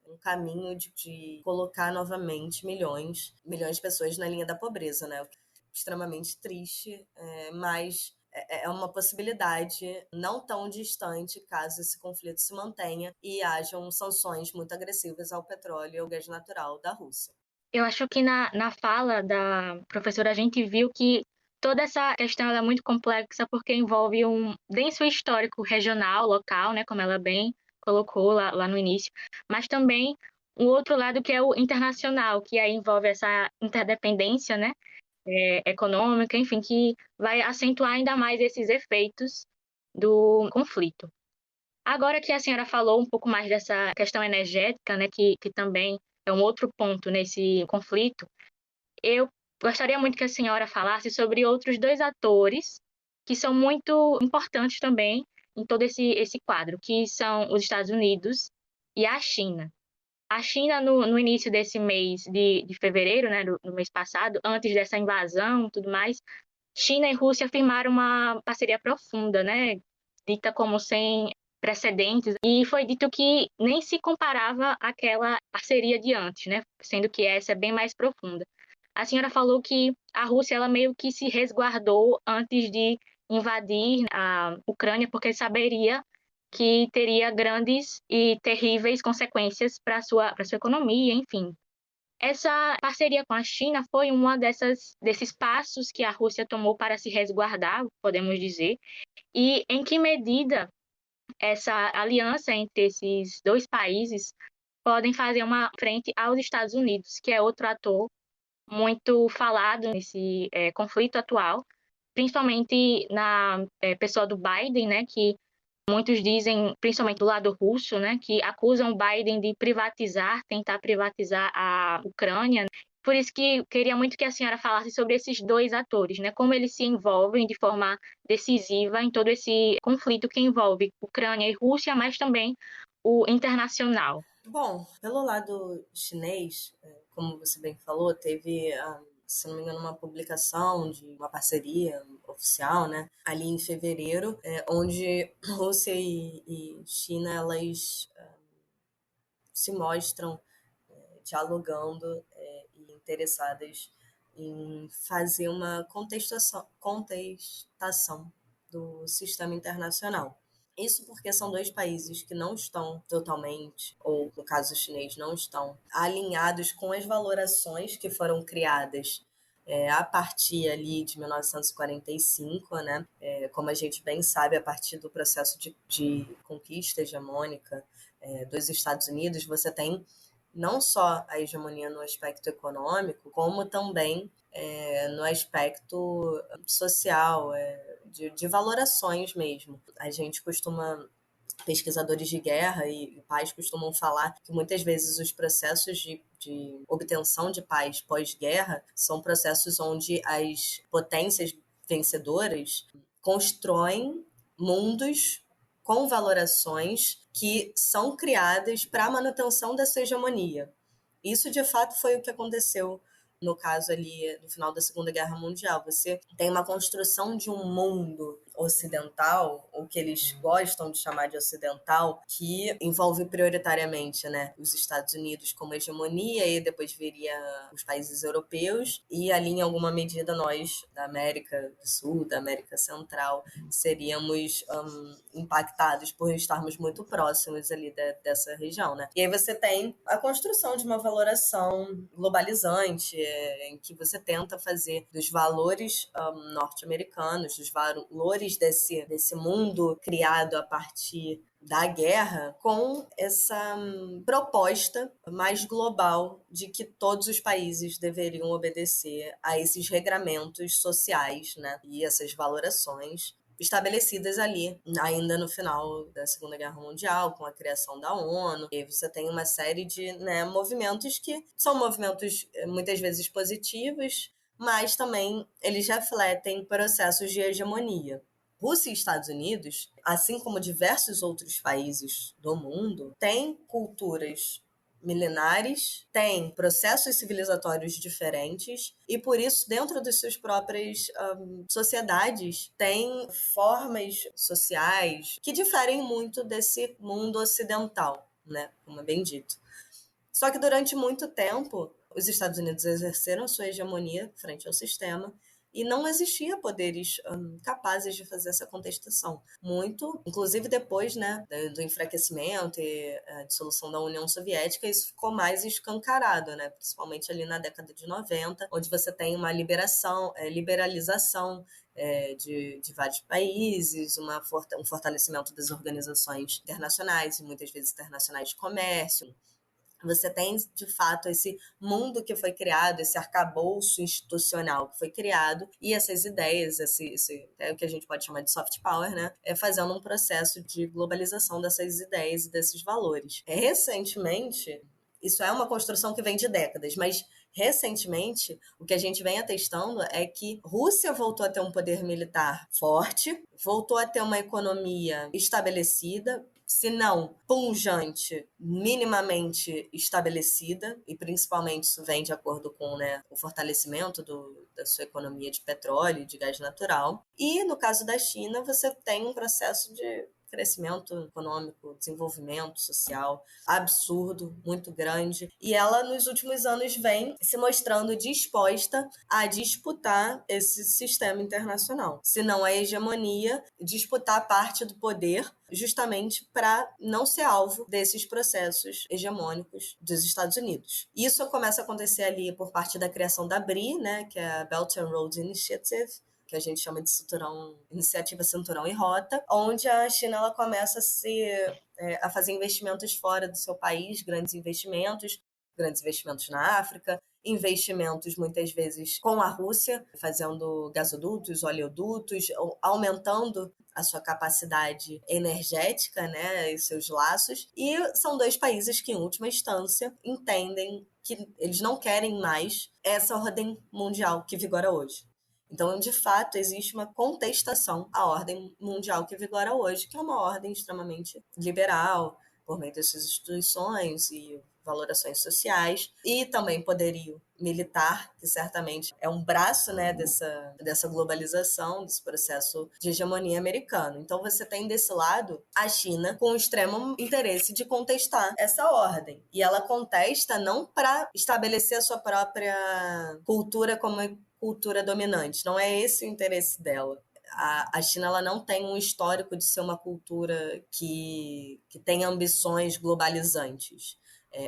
um caminho de colocar novamente milhões de pessoas na linha da pobreza, né? Extremamente triste, mas é uma possibilidade não tão distante caso esse conflito se mantenha e hajam sanções muito agressivas ao petróleo e ao gás natural da Rússia. Eu acho que na fala da professora a gente viu que toda essa questão ela é muito complexa porque envolve um denso histórico regional, local, né, como ela bem colocou lá no início, mas também um outro lado que é o internacional, que aí envolve essa interdependência, né, econômica, enfim, que vai acentuar ainda mais esses efeitos do conflito. Agora que a senhora falou um pouco mais dessa questão energética, né, que também é um outro ponto nesse conflito, eu gostaria muito que a senhora falasse sobre outros dois atores que são muito importantes também em todo esse quadro, que são os Estados Unidos e a China. A China, no início desse mês de fevereiro, né, no mês passado, antes dessa invasão e tudo mais, China e Rússia firmaram uma parceria profunda, né, dita como sem precedentes, e foi dito que nem se comparava àquela parceria de antes, né, sendo que essa é bem mais profunda. A senhora falou que a Rússia ela meio que se resguardou antes de invadir a Ucrânia, porque saberia que teria grandes e terríveis consequências para sua economia, enfim. Essa parceria com a China foi uma desses passos que a Rússia tomou para se resguardar, podemos dizer, e em que medida essa aliança entre esses dois países podem fazer uma frente aos Estados Unidos, que é outro ator muito falado nesse conflito atual, principalmente na pessoa do Biden, né, que muitos dizem, principalmente do lado russo, né, que acusam o Biden de tentar privatizar a Ucrânia. Por isso que eu queria muito que a senhora falasse sobre esses dois atores, né, como eles se envolvem de forma decisiva em todo esse conflito que envolve Ucrânia e Rússia, mas também o internacional. Bom, pelo lado chinês, como você bem falou, teve, se não me engano, uma publicação de uma parceria oficial, né, ali em fevereiro, onde Rússia e China, elas se mostram dialogando e interessadas em fazer uma contestação do sistema internacional. Isso porque são dois países que não estão totalmente, ou no caso chinês, não estão alinhados com as valorações que foram criadas a partir ali de 1945, né? Como a gente bem sabe, a partir do processo de conquista hegemônica dos Estados Unidos, você tem não só a hegemonia no aspecto econômico, como também no aspecto social, de valorações mesmo. A gente pesquisadores de guerra e paz costumam falar que muitas vezes os processos de obtenção de paz pós-guerra são processos onde as potências vencedoras constroem mundos com valorações que são criadas para a manutenção dessa hegemonia. Isso, de fato, foi o que aconteceu no caso ali do final da Segunda Guerra Mundial. Você tem uma construção de um mundo ocidental, ou que eles gostam de chamar de ocidental, que envolve prioritariamente, né, os Estados Unidos como hegemonia, e depois viria os países europeus, e ali em alguma medida nós, da América do Sul, da América Central, seríamos impactados por estarmos muito próximos ali dessa região, né? E aí você tem a construção de uma valoração globalizante, em que você tenta fazer dos valores norte-americanos, dos valores desse mundo criado a partir da guerra, com essa proposta mais global de que todos os países deveriam obedecer a esses regramentos sociais, né? E essas valorações estabelecidas ali, ainda no final da Segunda Guerra Mundial, com a criação da ONU. E aí você tem uma série de movimentos que são movimentos muitas vezes positivos, mas também eles refletem processos de hegemonia. Rússia e Estados Unidos, assim como diversos outros países do mundo, têm culturas milenares, têm processos civilizatórios diferentes e, por isso, dentro das suas próprias sociedades, têm formas sociais que diferem muito desse mundo ocidental, né? Como é bem dito. Só que durante muito tempo, os Estados Unidos exerceram sua hegemonia frente ao sistema e não existia poderes capazes de fazer essa contestação. Muito, inclusive depois, né, do enfraquecimento e dissolução da União Soviética, isso ficou mais escancarado, né, principalmente ali na década de 90, onde você tem uma liberalização de vários países, um fortalecimento das organizações internacionais e muitas vezes internacionais de comércio. Você tem, de fato, esse mundo que foi criado, esse arcabouço institucional que foi criado, e essas ideias, é o que a gente pode chamar de soft power, né? Fazendo um processo de globalização dessas ideias e desses valores. Recentemente, isso é uma construção que vem de décadas, mas recentemente, o que a gente vem atestando é que Rússia voltou a ter um poder militar forte, voltou a ter uma economia estabelecida, se não pujante, minimamente estabelecida, e principalmente isso vem de acordo com, né, o fortalecimento da sua economia de petróleo e de gás natural. E no caso da China, você tem um processo de crescimento econômico, desenvolvimento social absurdo, muito grande. E ela, nos últimos anos, vem se mostrando disposta a disputar esse sistema internacional. Se não a hegemonia, disputar parte do poder, justamente para não ser alvo desses processos hegemônicos dos Estados Unidos. Isso começa a acontecer ali por parte da criação da BRI, né, que é a Belt and Road Initiative, que a gente chama de Iniciativa Cinturão e Rota, onde a China ela começa a fazer investimentos fora do seu país, grandes investimentos na África, investimentos muitas vezes com a Rússia, fazendo gasodutos, oleodutos, aumentando a sua capacidade energética, né, e seus laços. E são dois países que, em última instância, entendem que eles não querem mais essa ordem mundial que vigora hoje. Então, de fato, existe uma contestação à ordem mundial que vigora hoje, que é uma ordem extremamente liberal, por meio dessas instituições e valorações sociais, e também poderio militar, que certamente é um braço, né, dessa globalização, desse processo de hegemonia americano. Então você tem desse lado a China com o extremo interesse de contestar essa ordem. E ela contesta não para estabelecer a sua própria cultura como cultura dominante, não é esse o interesse dela. A China ela não tem um histórico de ser uma cultura que tem ambições globalizantes,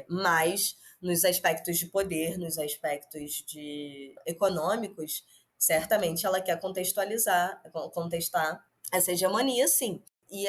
mas nos aspectos de poder, nos aspectos econômicos, certamente ela quer contestar essa hegemonia, sim. E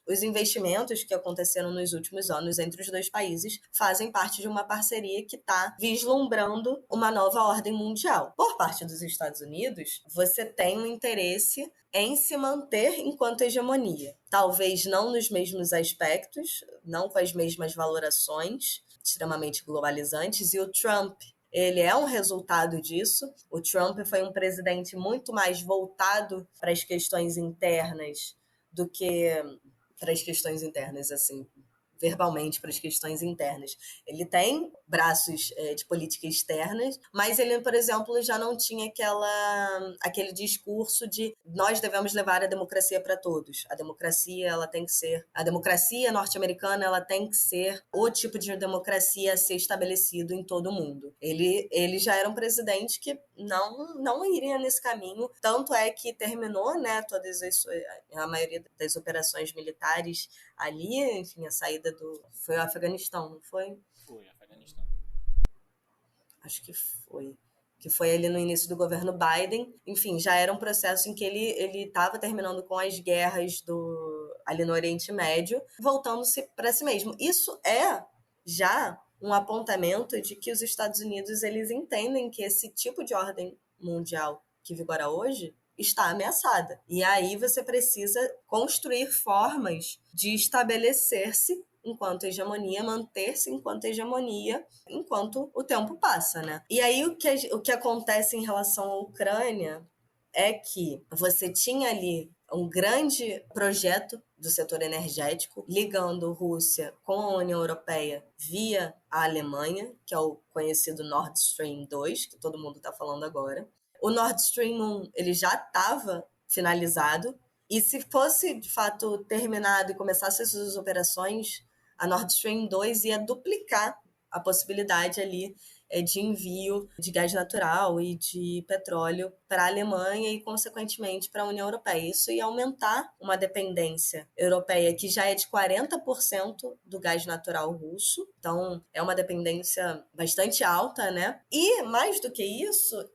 os investimentos que aconteceram nos últimos anos entre os dois países fazem parte de uma parceria que está vislumbrando uma nova ordem mundial. Por parte dos Estados Unidos, você tem um interesse em se manter enquanto hegemonia. Talvez não nos mesmos aspectos, não com as mesmas valorações extremamente globalizantes, e o Trump ele é um resultado disso. O Trump foi um presidente muito mais voltado para as questões internas do que para as questões internas, assim, verbalmente para as questões internas. Ele tem braços de política externa, mas ele, por exemplo, já não tinha aquele discurso de nós devemos levar a democracia para todos. A democracia norte-americana ela tem que ser o tipo de democracia a ser estabelecido em todo o mundo. Ele já era um presidente que não iria nesse caminho, tanto é que terminou, né, a maioria das operações militares ali, enfim, a saída foi o Afeganistão, não foi? Foi, Afeganistão. Acho que foi. Que foi ali no início do governo Biden. Enfim, já era um processo em que ele estava terminando com as guerras ali no Oriente Médio, voltando-se para si mesmo. Isso é já um apontamento de que os Estados Unidos eles entendem que esse tipo de ordem mundial que vigora hoje está ameaçada. E aí você precisa construir formas de estabelecer-se enquanto hegemonia, manter-se enquanto hegemonia, enquanto o tempo passa, né? E aí o que acontece em relação à Ucrânia é que você tinha ali um grande projeto do setor energético, ligando Rússia com a União Europeia via a Alemanha, que é o conhecido Nord Stream 2, que todo mundo está falando agora. O Nord Stream 1 ele já estava finalizado, e se fosse, de fato, terminado e começasse essas operações, a Nord Stream 2 ia duplicar a possibilidade ali de envio de gás natural e de petróleo para a Alemanha e, consequentemente, para a União Europeia. Isso ia aumentar uma dependência europeia que já é de 40% do gás natural russo. Então, é uma dependência bastante alta, né? E, mais do que isso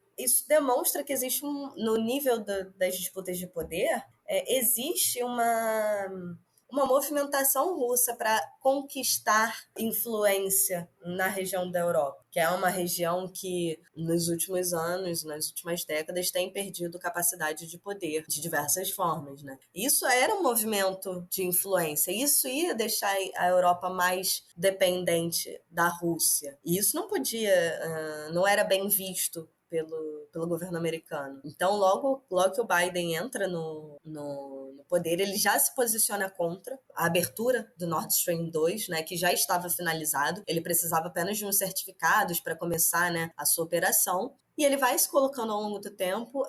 demonstra que existe no nível das disputas de poder, existe uma movimentação russa para conquistar influência na região da Europa, que é uma região que, nos últimos anos, nas últimas décadas, tem perdido capacidade de poder de diversas formas, né? Isso era um movimento de influência, isso ia deixar a Europa mais dependente da Rússia. E isso não podia, não era bem visto pelo governo americano. Então, logo que o Biden entra no poder, ele já se posiciona contra a abertura do Nord Stream 2, né, que já estava finalizado. Ele precisava apenas de uns certificados para começar, né, a sua operação. E ele vai se colocando ao longo do tempo.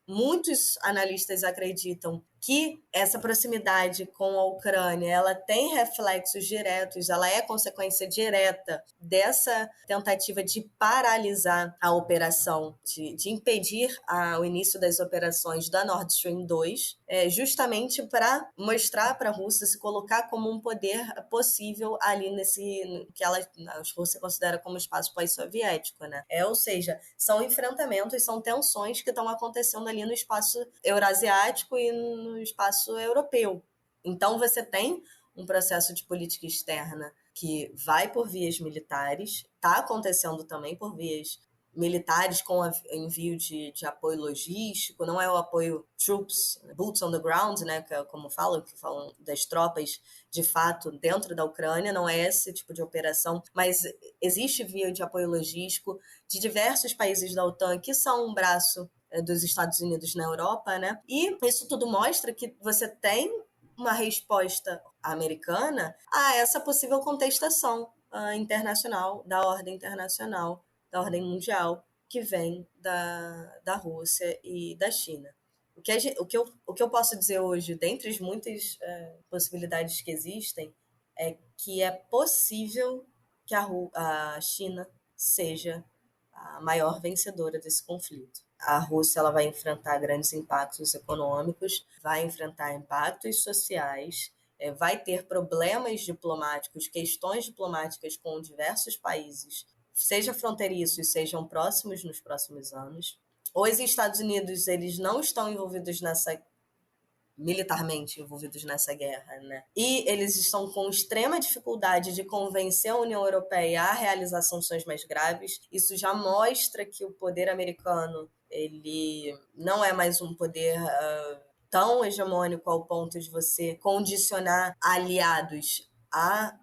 Muitos analistas acreditam que essa proximidade com a Ucrânia ela tem reflexos diretos, ela é consequência direta dessa tentativa de paralisar a operação, de impedir o início das operações da Nord Stream 2, justamente para mostrar para a Rússia se colocar como um poder possível ali nesse que a Rússia considera como espaço pós-soviético, né? Ou seja, são enfrentamentos, são tensões que estão acontecendo ali no espaço eurasiático e no espaço europeu. Então, você tem um processo de política externa que vai por vias militares, está acontecendo também por vias militares com envio de apoio logístico, não é o apoio troops, boots on the ground, né, que falam das tropas de fato dentro da Ucrânia, não é esse tipo de operação, mas existe via de apoio logístico de diversos países da OTAN que são um braço dos Estados Unidos na Europa, né? E isso tudo mostra que você tem uma resposta americana a essa possível contestação internacional, da ordem mundial, que vem da Rússia e da China. O que eu posso dizer hoje, dentre as muitas possibilidades que existem, é que é possível que a China seja a maior vencedora desse conflito. A Rússia ela vai enfrentar grandes impactos econômicos, vai enfrentar impactos sociais, vai ter problemas diplomáticos, questões diplomáticas com diversos países, seja fronteiriços, sejam próximos nos próximos anos. Os Estados Unidos eles não estão militarmente envolvidos nessa guerra, né? E eles estão com extrema dificuldade de convencer a União Europeia a realizar sanções mais graves. Isso já mostra que o poder americano ele não é mais um poder tão hegemônico ao ponto de você condicionar aliados a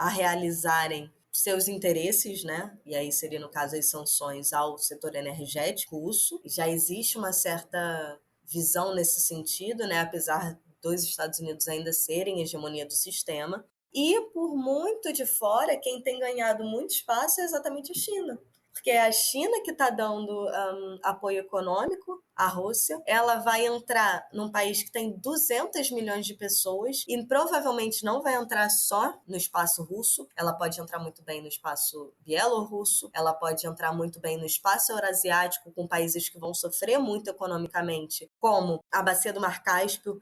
realizarem seus interesses, né? E aí seria, no caso, as sanções ao setor energético russo. Já existe uma certa visão nesse sentido, né? Apesar dos Estados Unidos ainda serem hegemonia do sistema. E, por muito de fora, quem tem ganhado muito espaço é exatamente a China. Porque é a China que está dando apoio econômico à Rússia. Ela vai entrar num país que tem 200 milhões de pessoas e provavelmente não vai entrar só no espaço russo. Ela pode entrar muito bem no espaço bielorrusso, ela pode entrar muito bem no espaço eurasiático, com países que vão sofrer muito economicamente, como a Bacia do Mar Cáspio,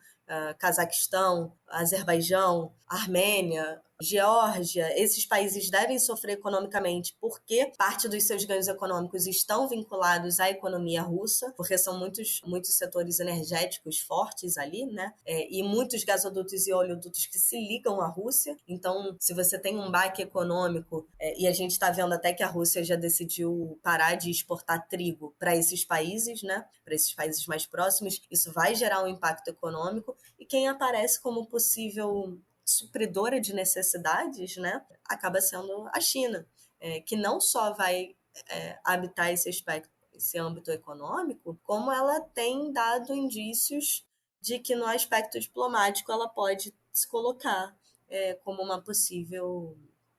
Cazaquistão, Azerbaijão, Armênia, Geórgia. Esses países devem sofrer economicamente porque parte dos seus ganhos econômicos estão vinculados à economia russa, porque são muitos setores energéticos fortes ali, né? E muitos gasodutos e oleodutos que se ligam à Rússia. Então, se você tem um baque econômico, e a gente está vendo até que a Rússia já decidiu parar de exportar trigo para esses países, né? Para esses países mais próximos, isso vai gerar um impacto econômico. E quem aparece como possível supridora de necessidades, né, acaba sendo a China, que não só vai habitar esse esse âmbito econômico, como ela tem dado indícios de que no aspecto diplomático ela pode se colocar como uma possível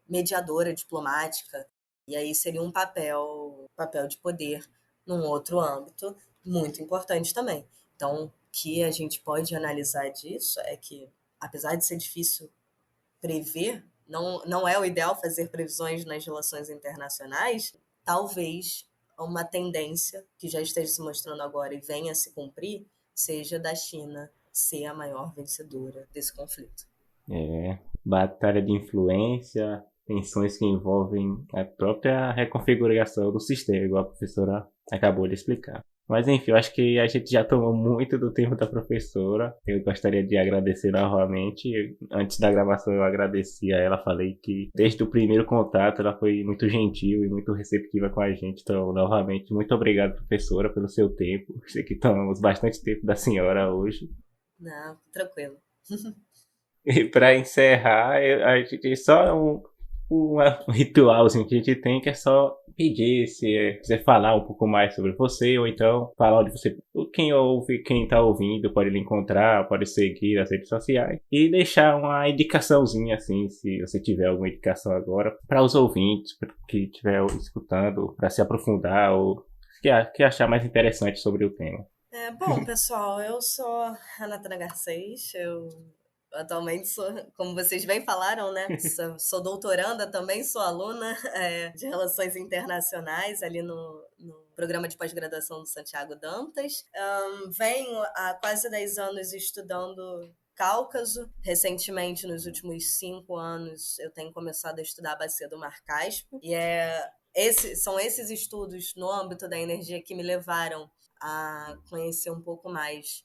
mediadora diplomática, e aí seria um papel de poder num outro âmbito muito importante também. Então, o que a gente pode analisar disso é que, apesar de ser difícil prever, não é o ideal fazer previsões nas relações internacionais, talvez uma tendência que já esteja se mostrando agora e venha a se cumprir, seja da China ser a maior vencedora desse conflito. Batalha de influência, tensões que envolvem a própria reconfiguração do sistema, igual a professora acabou de explicar. Mas enfim, eu acho que a gente já tomou muito do tempo da professora. Eu gostaria de agradecer novamente. Antes da gravação eu agradeci a ela, falei que desde o primeiro contato ela foi muito gentil e muito receptiva com a gente. Então, novamente, muito obrigado, professora, pelo seu tempo. Sei que tomamos bastante tempo da senhora hoje. Não, tranquilo. E para encerrar, a gente só um ritualzinho que a gente tem, que é só pedir se quiser falar um pouco mais sobre você, ou então falar onde você, quem tá ouvindo pode lhe encontrar, pode seguir nas redes sociais e deixar uma indicaçãozinha, assim, se você tiver alguma indicação agora para os ouvintes que estiver escutando, para se aprofundar ou que achar mais interessante sobre o tema. Bom, pessoal, eu sou a Natana Garcês, eu atualmente sou, como vocês bem falaram, né? Sou doutoranda também, sou aluna de Relações Internacionais ali no programa de pós-graduação do Santiago Dantas. Venho há quase 10 anos estudando Cáucaso. Recentemente, nos últimos 5 anos, eu tenho começado a estudar a bacia do Mar Cáspio. E são esses estudos no âmbito da energia que me levaram a conhecer um pouco mais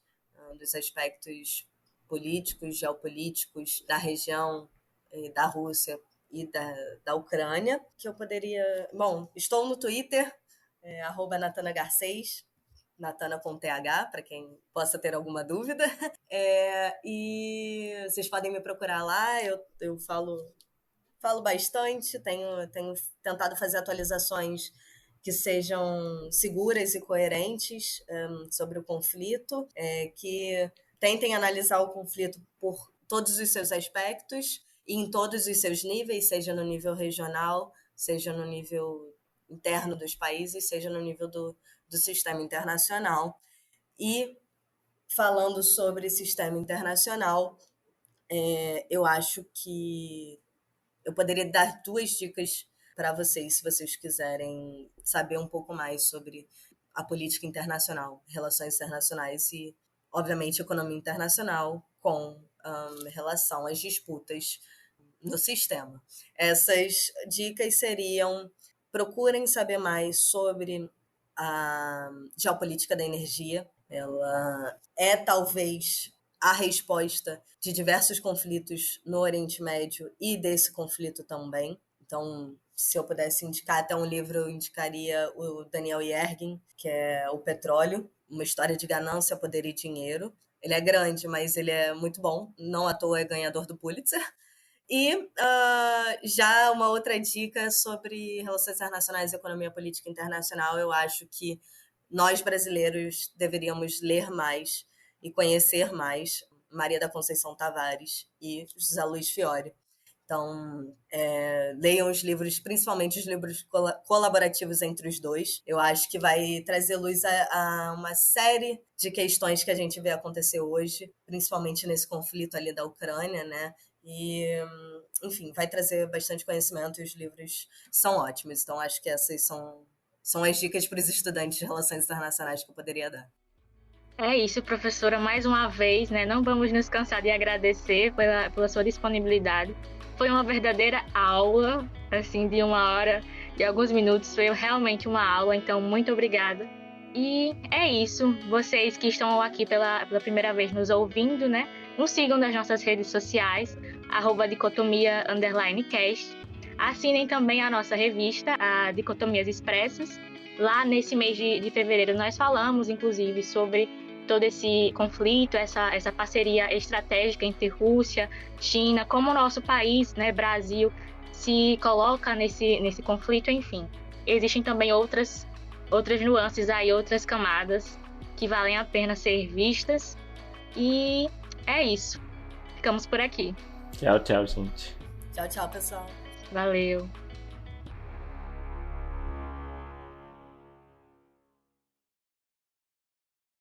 dos aspectos políticos, geopolíticos da região da Rússia e da Ucrânia, que eu poderia... Bom, estou no Twitter, @NatanaGarcês, Natana com TH, para quem possa ter alguma dúvida. E vocês podem me procurar lá, eu falo bastante, tenho tentado fazer atualizações que sejam seguras e coerentes sobre o conflito, que tentem analisar o conflito por todos os seus aspectos e em todos os seus níveis, seja no nível regional, seja no nível interno dos países, seja no nível do sistema internacional. E falando sobre sistema internacional, eu acho que eu poderia dar 2 dicas para vocês, se vocês quiserem saber um pouco mais sobre a política internacional, relações internacionais e, obviamente, economia internacional com relação às disputas no sistema. Essas dicas seriam: procurem saber mais sobre a geopolítica da energia. Ela é, talvez, a resposta de diversos conflitos no Oriente Médio e desse conflito também. Então, se eu pudesse indicar até um livro, eu indicaria o Daniel Yergin, que é O Petróleo, uma história de ganância, poder e dinheiro. Ele é grande, mas ele é muito bom. Não à toa é ganhador do Pulitzer. E já uma outra dica sobre relações internacionais e economia política internacional, eu acho que nós brasileiros deveríamos ler mais e conhecer mais Maria da Conceição Tavares e José Luiz Fiore. Então, leiam os livros, principalmente os livros colaborativos entre os dois. Eu acho que vai trazer luz a uma série de questões que a gente vê acontecer hoje, principalmente nesse conflito ali da Ucrânia, né? E, enfim, vai trazer bastante conhecimento e os livros são ótimos. Então, acho que essas são as dicas para os estudantes de Relações Internacionais que eu poderia dar. É isso, professora, mais uma vez, né? Não vamos nos cansar de agradecer pela sua disponibilidade. Foi uma verdadeira aula, assim, de 1 hora e alguns minutos. Foi realmente uma aula, então muito obrigada. E é isso. Vocês que estão aqui pela primeira vez nos ouvindo, né? Nos sigam nas nossas redes sociais, @dicotomia_cast. Assinem também a nossa revista, a Dicotomias Expressas. Lá nesse mês de fevereiro nós falamos, inclusive, sobre todo esse conflito, essa parceria estratégica entre Rússia, China, como o nosso país, né, Brasil, se coloca nesse conflito, enfim. Existem também outras outras nuances aí, outras camadas que valem a pena ser vistas. E é isso. Ficamos por aqui. Tchau, tchau, gente. Tchau, tchau, pessoal. Valeu.